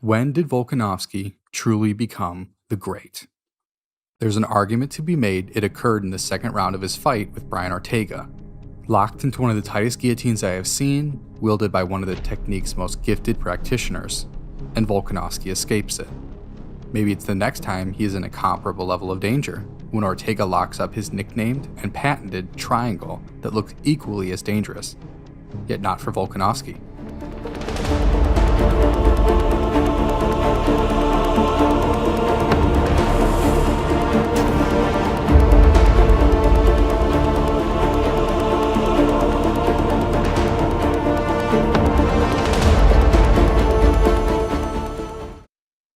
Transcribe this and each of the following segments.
When did Volkanovski truly become the GREAT? There's an argument to be made it occurred in the second round of his fight with Brian Ortega. Locked into one of the tightest guillotines I have seen, wielded by one of the technique's most gifted practitioners, and Volkanovski escapes it. Maybe it's the next time he is in a comparable level of danger, when Ortega locks up his nicknamed and patented triangle that looks equally as dangerous. Yet not for Volkanovski.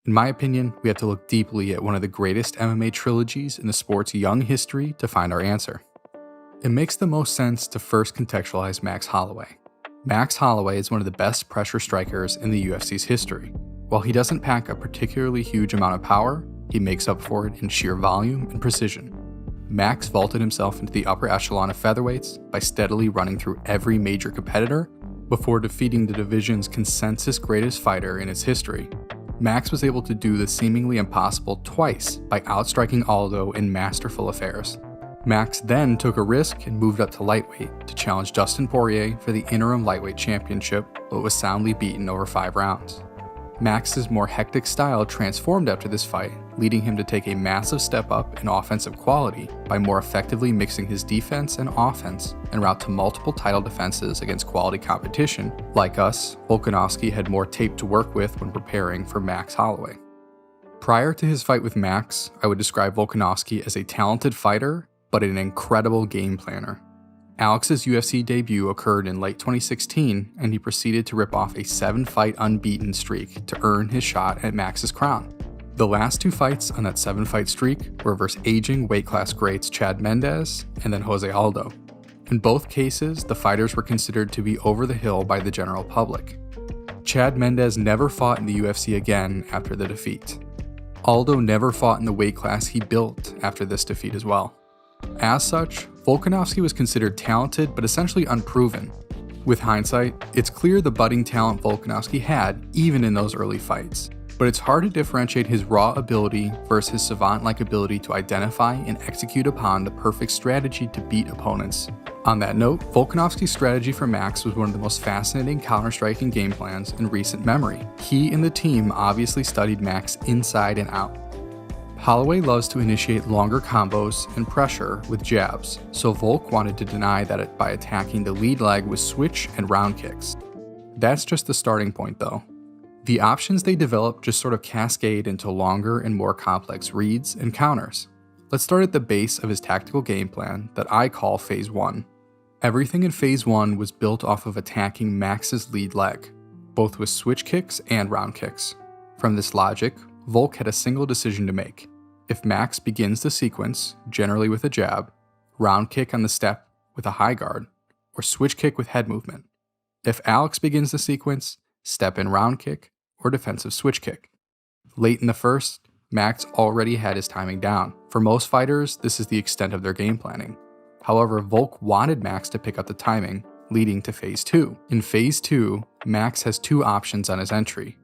In my opinion, we have to look deeply at one of the greatest MMA trilogies in the sport's young history to find our answer. It makes the most sense to first contextualize Max Holloway. Max Holloway is one of the best pressure strikers in the UFC's history. While he doesn't pack a particularly huge amount of power, he makes up for it in sheer volume and precision. Max vaulted himself into the upper echelon of featherweights by steadily running through every major competitor before defeating the division's consensus greatest fighter in its history. Max was able to do the seemingly impossible twice by outstriking Aldo in masterful affairs. Max then took a risk and moved up to lightweight to challenge Dustin Poirier for the interim lightweight championship, but was soundly beaten over 5 rounds. Max's more hectic style transformed after this fight, leading him to take a massive step up in offensive quality by more effectively mixing his defense and offense en route to multiple title defenses against quality competition. Like us, Volkanovski had more tape to work with when preparing for Max Holloway. Prior to his fight with Max, I would describe Volkanovski as a talented fighter, but an incredible game planner. Alex's UFC debut occurred in late 2016, and he proceeded to rip off a 7-fight unbeaten streak to earn his shot at Max's crown. The last 2 fights on that 7-fight streak were versus aging weight class greats Chad Mendes and then Jose Aldo. In both cases, the fighters were considered to be over the hill by the general public. Chad Mendes never fought in the UFC again after the defeat. Aldo never fought in the weight class he built after this defeat as well. As such, Volkanovski was considered talented but essentially unproven. With hindsight, it's clear the budding talent Volkanovski had even in those early fights, but it's hard to differentiate his raw ability versus his savant-like ability to identify and execute upon the perfect strategy to beat opponents. On that note, Volkanovski's strategy for Max was one of the most fascinating counter-striking game plans in recent memory. He and the team obviously studied Max inside and out. Holloway loves to initiate longer combos and pressure with jabs, so Volk wanted to deny that by attacking the lead leg with switch and round kicks. That's just the starting point though. The options they develop just sort of cascade into longer and more complex reads and counters. Let's start at the base of his tactical game plan that I call Phase 1. Everything in Phase 1 was built off of attacking Max's lead leg, both with switch kicks and round kicks. From this logic, Volk had a single decision to make. If Max begins the sequence, generally with a jab, round kick on the step with a high guard, or switch kick with head movement. If Alex begins the sequence, step in round kick, or defensive switch kick. Late in the first, Max already had his timing down. For most fighters, this is the extent of their game planning. However, Volk wanted Max to pick up the timing, leading to Phase 2. In Phase 2, Max has 2 options on his entry.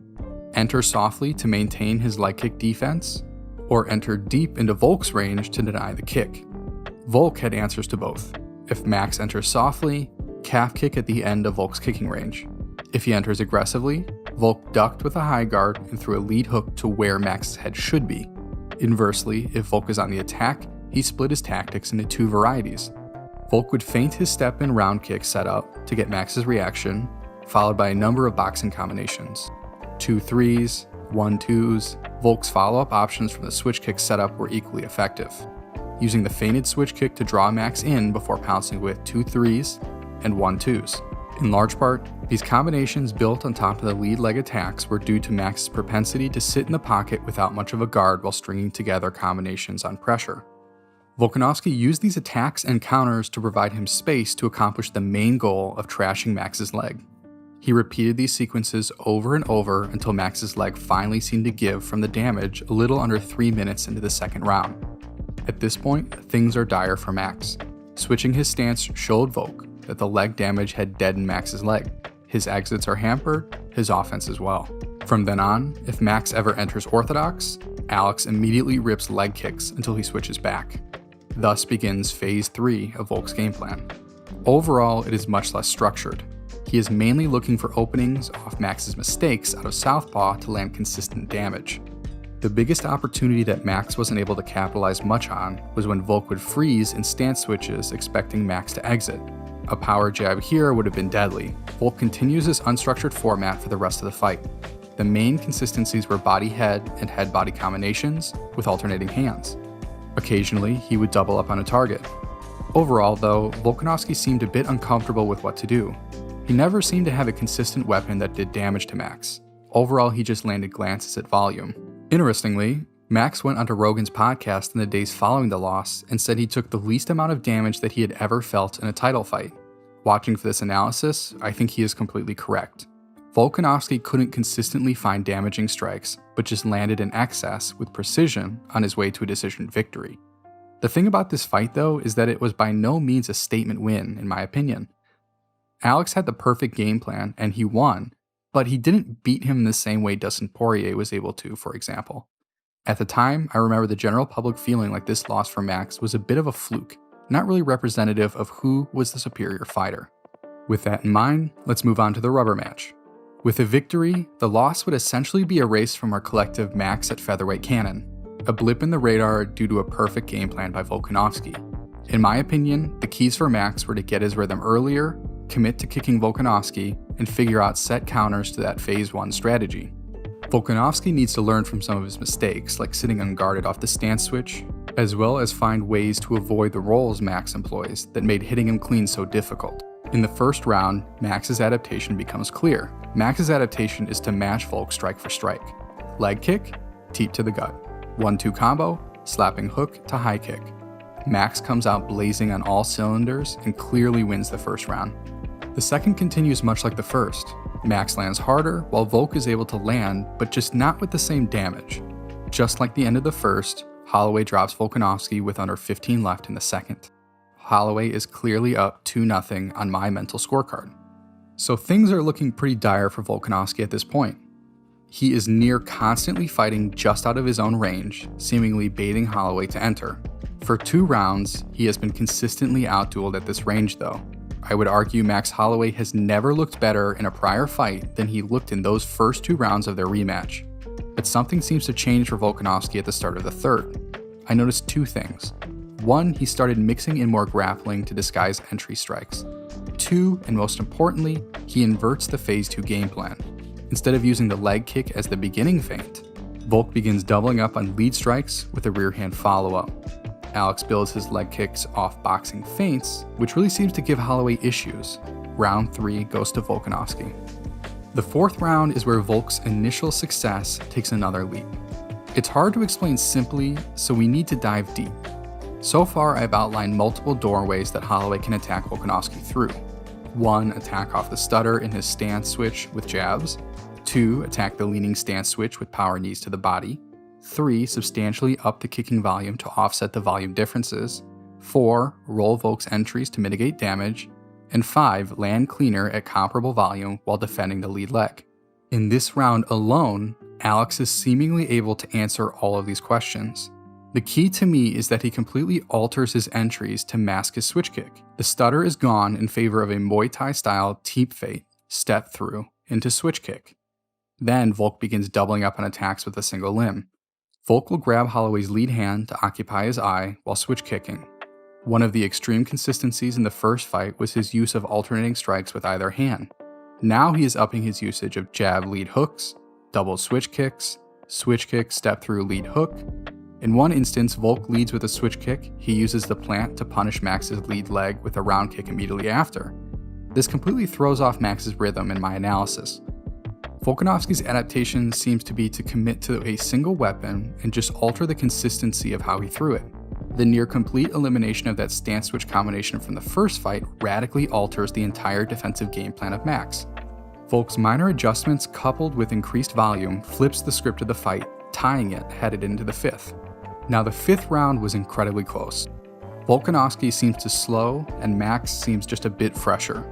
Enter softly to maintain his leg kick defense, or enter deep into Volk's range to deny the kick. Volk had answers to both. If Max enters softly, calf kick at the end of Volk's kicking range. If he enters aggressively, Volk ducked with a high guard and threw a lead hook to where Max's head should be. Inversely, if Volk is on the attack, he split his tactics into 2 varieties. Volk would feint his step and round kick setup to get Max's reaction, followed by a number of boxing combinations. 2-3s, 1-2s, Volk's follow-up options from the switch kick setup were equally effective, using the feinted switch kick to draw Max in before pouncing with 2-3s and 1-2s. In large part, these combinations built on top of the lead leg attacks were due to Max's propensity to sit in the pocket without much of a guard while stringing together combinations on pressure. Volkanovski used these attacks and counters to provide him space to accomplish the main goal of trashing Max's leg. He repeated these sequences over and over until Max's leg finally seemed to give from the damage a little under 3 minutes into the second round. At this point, things are dire for Max. Switching his stance showed Volk that the leg damage had deadened Max's leg. His exits are hampered, his offense as well. From then on, if Max ever enters orthodox, Alex immediately rips leg kicks until he switches back. Thus begins Phase 3 of Volk's game plan. Overall, it is much less structured. He is mainly looking for openings off Max's mistakes out of southpaw to land consistent damage. The biggest opportunity that Max wasn't able to capitalize much on was when Volk would freeze in stance switches expecting Max to exit. A power jab here would have been deadly. Volk continues this unstructured format for the rest of the fight. The main consistencies were body-head and head-body combinations with alternating hands. Occasionally, he would double up on a target. Overall, though, Volkanovski seemed a bit uncomfortable with what to do. He never seemed to have a consistent weapon that did damage to Max. Overall, he just landed glances at volume. Interestingly, Max went onto Rogan's podcast in the days following the loss and said he took the least amount of damage that he had ever felt in a title fight. Watching for this analysis, I think he is completely correct. Volkanovski couldn't consistently find damaging strikes, but just landed in excess with precision on his way to a decision victory. The thing about this fight, though, is that it was by no means a statement win, in my opinion. Alex had the perfect game plan, and he won, but he didn't beat him the same way Dustin Poirier was able to, for example. At the time, I remember the general public feeling like this loss for Max was a bit of a fluke, not really representative of who was the superior fighter. With that in mind, let's move on to the rubber match. With a victory, the loss would essentially be erased from our collective Max at featherweight canon, a blip in the radar due to a perfect game plan by Volkanovski. In my opinion, the keys for Max were to get his rhythm earlier, commit to kicking Volkanovski, and figure out set counters to that Phase 1 strategy. Volkanovski needs to learn from some of his mistakes, like sitting unguarded off the stance switch, as well as find ways to avoid the rolls Max employs that made hitting him clean so difficult. In the first round, Max's adaptation becomes clear. Max's adaptation is to match Volk strike for strike. Leg kick, teep to the gut. 1-2 combo, slapping hook to high kick. Max comes out blazing on all cylinders and clearly wins the first round. The second continues much like the first. Max lands harder while Volk is able to land, but just not with the same damage. Just like the end of the first, Holloway drops Volkanovski with under 15 left in the second. Holloway is clearly up 2-0 on my mental scorecard. So things are looking pretty dire for Volkanovski at this point. He is near constantly fighting just out of his own range, seemingly baiting Holloway to enter. For 2 rounds, he has been consistently outdueled at this range though. I would argue Max Holloway has never looked better in a prior fight than he looked in those first 2 rounds of their rematch. But something seems to change for Volkanovski at the start of the third. I noticed 2 things. 1, he started mixing in more grappling to disguise entry strikes. 2, and most importantly, he inverts the Phase 2 game plan. Instead of using the leg kick as the beginning feint, Volk begins doubling up on lead strikes with a rear hand follow-up. Alex builds his leg kicks off boxing feints, which really seems to give Holloway issues. Round 3 goes to Volkanovski. The 4th round is where Volk's initial success takes another leap. It's hard to explain simply, so we need to dive deep. So far, I've outlined multiple doorways that Holloway can attack Volkanovski through. 1, attack off the stutter in his stance switch with jabs. 2, attack the leaning stance switch with power knees to the body. 3, substantially up the kicking volume to offset the volume differences. 4, roll Volk's entries to mitigate damage. And 5, land cleaner at comparable volume while defending the lead leg. In this round alone, Alex is seemingly able to answer all of these questions. The key to me is that he completely alters his entries to mask his switch kick. The stutter is gone in favor of a Muay Thai style teep feint, step through, into switch kick. Then Volk begins doubling up on attacks with a single limb. Volk will grab Holloway's lead hand to occupy his eye while switch kicking. One of the extreme consistencies in the first fight was his use of alternating strikes with either hand. Now he is upping his usage of jab lead hooks, double switch kicks, step through lead hook. In one instance, Volk leads with a switch kick. He uses the plant to punish Max's lead leg with a round kick immediately after. This completely throws off Max's rhythm in my analysis. Volkanovski's adaptation seems to be to commit to a single weapon and just alter the consistency of how he threw it. The near complete elimination of that stance switch combination from the first fight radically alters the entire defensive game plan of Max. Volk's minor adjustments coupled with increased volume flips the script of the fight, tying it headed into the 5th. Now the 5th round was incredibly close. Volkanovski seems to slow and Max seems just a bit fresher.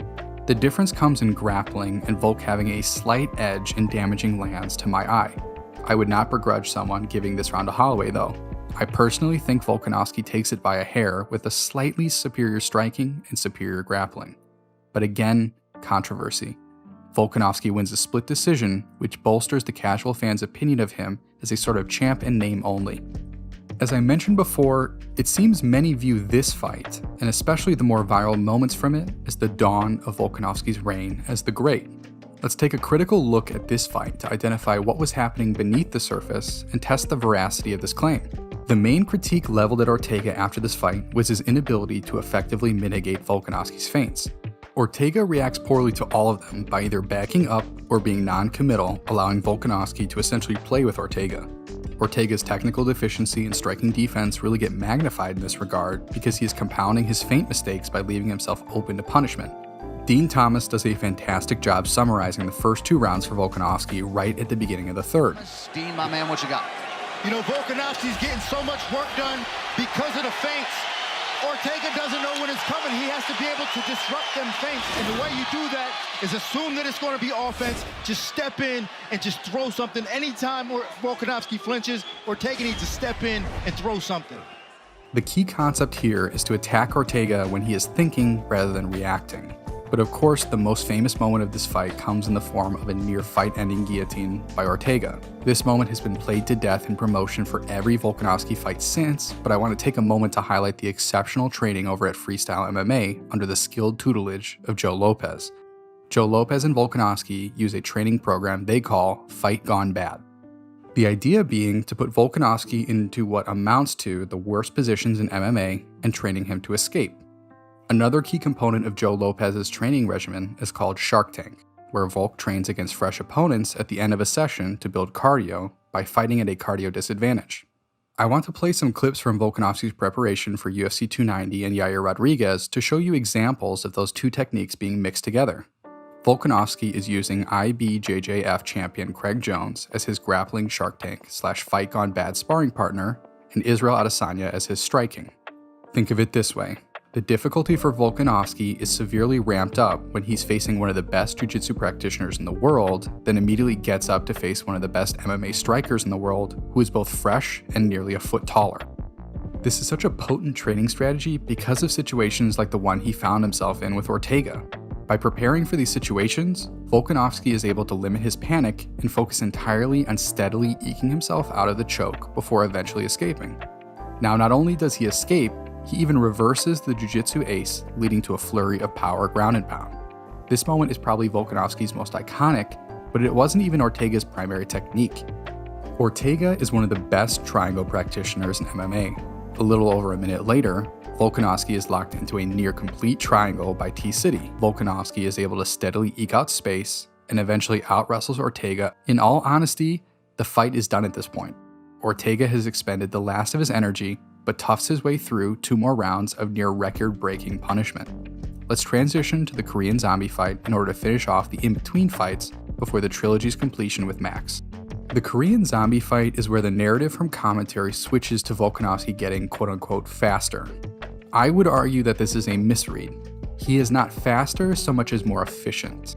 The difference comes in grappling and Volk having a slight edge in damaging lands to my eye. I would not begrudge someone giving this round to Holloway though. I personally think Volkanovski takes it by a hair with a slightly superior striking and superior grappling. But again, controversy. Volkanovski wins a split decision, which bolsters the casual fan's opinion of him as a sort of champ in name only. As I mentioned before, it seems many view this fight, and especially the more viral moments from it, as the dawn of Volkanovski's reign as the Great. Let's take a critical look at this fight to identify what was happening beneath the surface and test the veracity of this claim. The main critique leveled at Ortega after this fight was his inability to effectively mitigate Volkanovski's feints. Ortega reacts poorly to all of them by either backing up or being non-committal, allowing Volkanovski to essentially play with Ortega. Ortega's technical deficiency and striking defense really get magnified in this regard because he is compounding his feint mistakes by leaving himself open to punishment. Dean Thomas does a fantastic job summarizing the first 2 rounds for Volkanovski right at the beginning of the third. Dean, my man, what you got? You know, Volkanovski's getting so much work done because of the feints. Ortega doesn't know when it's coming. He has to be able to disrupt them feints. And the way you do that is assume that it's going to be offense. Just step in and just throw something. Anytime Volkanovski flinches, Ortega needs to step in and throw something. The key concept here is to attack Ortega when he is thinking rather than reacting. But of course, the most famous moment of this fight comes in the form of a near fight-ending guillotine by Ortega. This moment has been played to death in promotion for every Volkanovski fight since, but I want to take a moment to highlight the exceptional training over at Freestyle MMA under the skilled tutelage of Joe Lopez. Joe Lopez and Volkanovski use a training program they call Fight Gone Bad. The idea being to put Volkanovski into what amounts to the worst positions in MMA and training him to escape. Another key component of Joe Lopez's training regimen is called Shark Tank, where Volk trains against fresh opponents at the end of a session to build cardio by fighting at a cardio disadvantage. I want to play some clips from Volkanovski's preparation for UFC 290 and Yair Rodriguez to show you examples of those 2 techniques being mixed together. Volkanovski is using IBJJF champion Craig Jones as his grappling Shark Tank / Fight Gone Bad sparring partner, and Israel Adesanya as his striking. Think of it this way. The difficulty for Volkanovski is severely ramped up when he's facing one of the best jiu-jitsu practitioners in the world, then immediately gets up to face one of the best MMA strikers in the world, who is both fresh and nearly a foot taller. This is such a potent training strategy because of situations like the one he found himself in with Ortega. By preparing for these situations, Volkanovski is able to limit his panic and focus entirely on steadily eking himself out of the choke before eventually escaping. Now, not only does he escape, he even reverses the jiu-jitsu ace, leading to a flurry of power ground and pound. This moment is probably Volkanovski's most iconic, but it wasn't even Ortega's primary technique. Ortega is one of the best triangle practitioners in MMA. A little over a minute later, Volkanovski is locked into a near-complete triangle by T-City. Volkanovski is able to steadily eke out space and eventually out-wrestles Ortega. In all honesty, the fight is done at this point. Ortega has expended the last of his energy, but toughs his way through 2 more rounds of near record-breaking punishment. Let's transition to the Korean Zombie fight in order to finish off the in-between fights before the trilogy's completion with Max. The Korean Zombie fight is where the narrative from commentary switches to Volkanovski getting quote-unquote faster. I would argue that this is a misread. He is not faster so much as more efficient.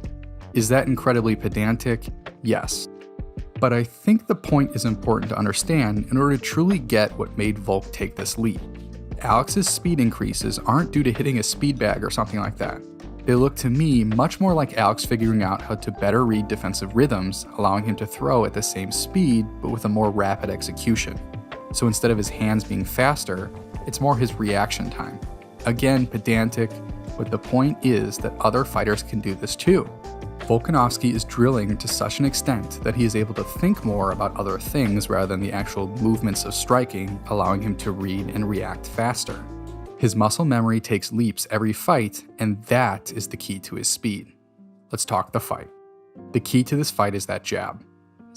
Is that incredibly pedantic? Yes. But I think the point is important to understand in order to truly get what made Volk take this lead. Alex's speed increases aren't due to hitting a speed bag or something like that. They look to me much more like Alex figuring out how to better read defensive rhythms, allowing him to throw at the same speed but with a more rapid execution. So instead of his hands being faster, it's more his reaction time. Again, pedantic, but the point is that other fighters can do this too. Volkanovski is drilling to such an extent that he is able to think more about other things rather than the actual movements of striking, allowing him to read and react faster. His muscle memory takes leaps every fight, and that is the key to his speed. Let's talk the fight. The key to this fight is that jab.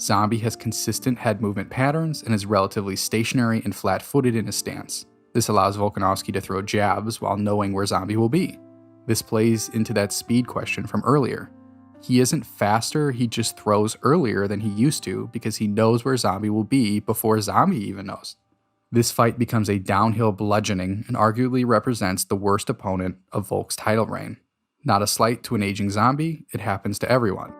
Zombie has consistent head movement patterns and is relatively stationary and flat-footed in his stance. This allows Volkanovski to throw jabs while knowing where Zombie will be. This plays into that speed question from earlier. He isn't faster, he just throws earlier than he used to because he knows where Zombie will be before Zombie even knows. This fight becomes a downhill bludgeoning and arguably represents the worst opponent of Volk's title reign. Not a slight to an aging zombie, it happens to everyone.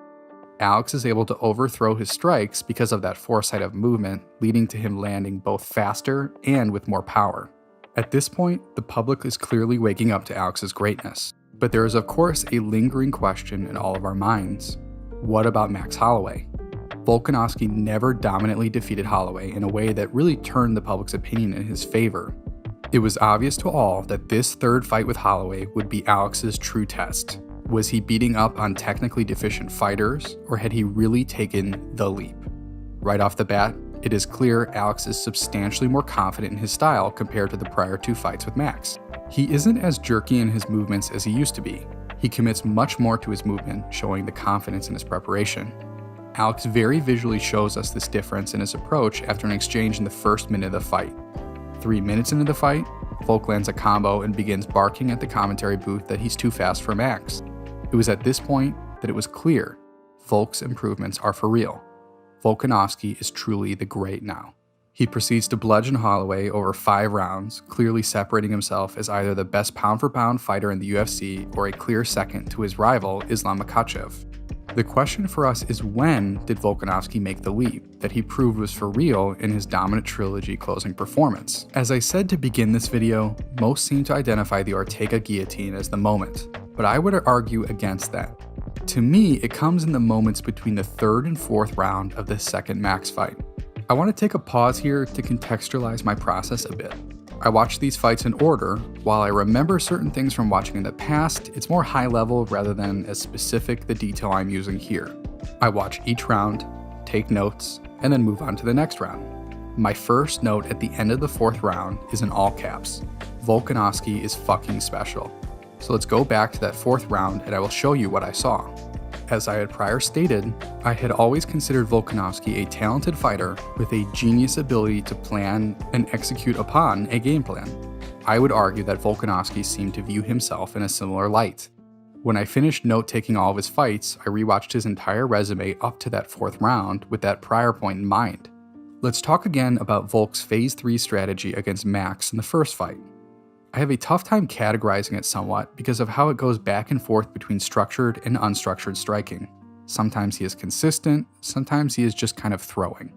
Alex is able to overthrow his strikes because of that foresight of movement, leading to him landing both faster and with more power. At this point, the public is clearly waking up to Alex's greatness. But there is of course a lingering question in all of our minds. What about Max Holloway? Volkanovski never dominantly defeated Holloway in a way that really turned the public's opinion in his favor. It was obvious to all that this third fight with Holloway would be Alex's true test. Was he beating up on technically deficient fighters, or had he really taken the leap? Right off the bat, it is clear Alex is substantially more confident in his style compared to the prior two fights with Max. He isn't as jerky in his movements as he used to be. He commits much more to his movement, showing the confidence in his preparation. Alex very visually shows us this difference in his approach after an exchange in the first minute of the fight. 3 minutes into the fight, Volk lands a combo and begins barking at the commentary booth that he's too fast for Max. It was at this point that it was clear Volk's improvements are for real. Volkanovski is truly the great now. He proceeds to bludgeon Holloway over 5 rounds, clearly separating himself as either the best pound-for-pound fighter in the UFC or a clear second to his rival Islam Makhachev. The question for us is, when did Volkanovski make the leap that he proved was for real in his dominant trilogy closing performance? As I said to begin this video, most seem to identify the Ortega guillotine as the moment, but I would argue against that. To me, it comes in the moments between the 3rd and 4th round of the second Max fight. I want to take a pause here to contextualize my process a bit. I watch these fights in order. While I remember certain things from watching in the past, it's more high level rather than as specific the detail I'm using here. I watch each round, take notes, and then move on to the next round. My first note at the end of the 4th round is in all caps. Volkanovski is fucking special. So let's go back to that 4th round and I will show you what I saw. As I had prior stated, I had always considered Volkanovski a talented fighter with a genius ability to plan and execute upon a game plan. I would argue that Volkanovski seemed to view himself in a similar light. When I finished note-taking all of his fights, I rewatched his entire resume up to that 4th round with that prior point in mind. Let's talk again about Volk's Phase 3 strategy against Max in the first fight. I have a tough time categorizing it somewhat because of how it goes back and forth between structured and unstructured striking. Sometimes he is consistent, sometimes he is just kind of throwing.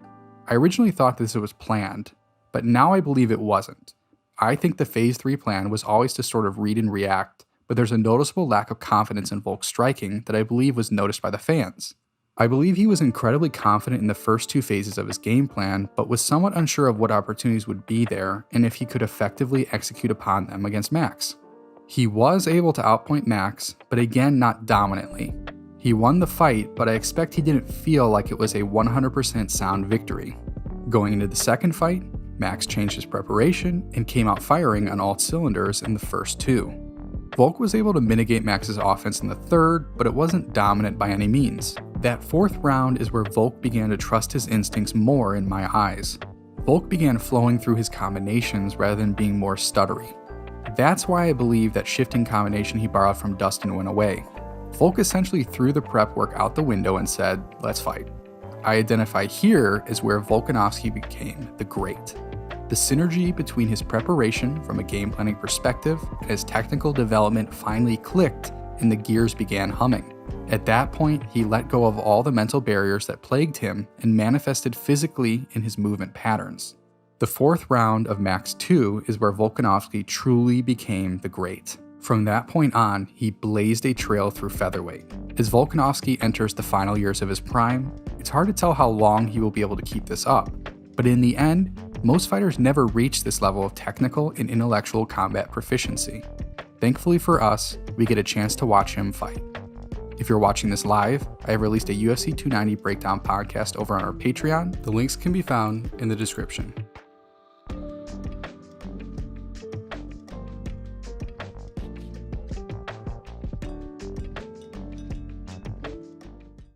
I originally thought this was planned, but now I believe it wasn't. I think the Phase 3 plan was always to sort of read and react, but there's a noticeable lack of confidence in Volk's striking that I believe was noticed by the fans. I believe he was incredibly confident in the first 2 phases of his game plan, but was somewhat unsure of what opportunities would be there and if he could effectively execute upon them against Max. He was able to outpoint Max, but again not dominantly. He won the fight, but I expect he didn't feel like it was a 100% sound victory. Going into the second fight, Max changed his preparation and came out firing on all cylinders in the first 2. Volk was able to mitigate Max's offense in the 3rd, but it wasn't dominant by any means. That 4th round is where Volk began to trust his instincts more in my eyes. Volk began flowing through his combinations rather than being more stuttery. That's why I believe that shifting combination he borrowed from Dustin went away. Volk essentially threw the prep work out the window and said, let's fight. I identify here as where Volkanovski became the great. The synergy between his preparation from a game planning perspective and his technical development finally clicked and the gears began humming. At that point, he let go of all the mental barriers that plagued him and manifested physically in his movement patterns. The 4th round of Max 2 is where Volkanovski truly became the great. From that point on, he blazed a trail through featherweight. As Volkanovski enters the final years of his prime, it's hard to tell how long he will be able to keep this up. But in the end, most fighters never reach this level of technical and intellectual combat proficiency. Thankfully for us, we get a chance to watch him fight. If you're watching this live, I have released a UFC 290 breakdown podcast over on our Patreon. The links can be found in the description.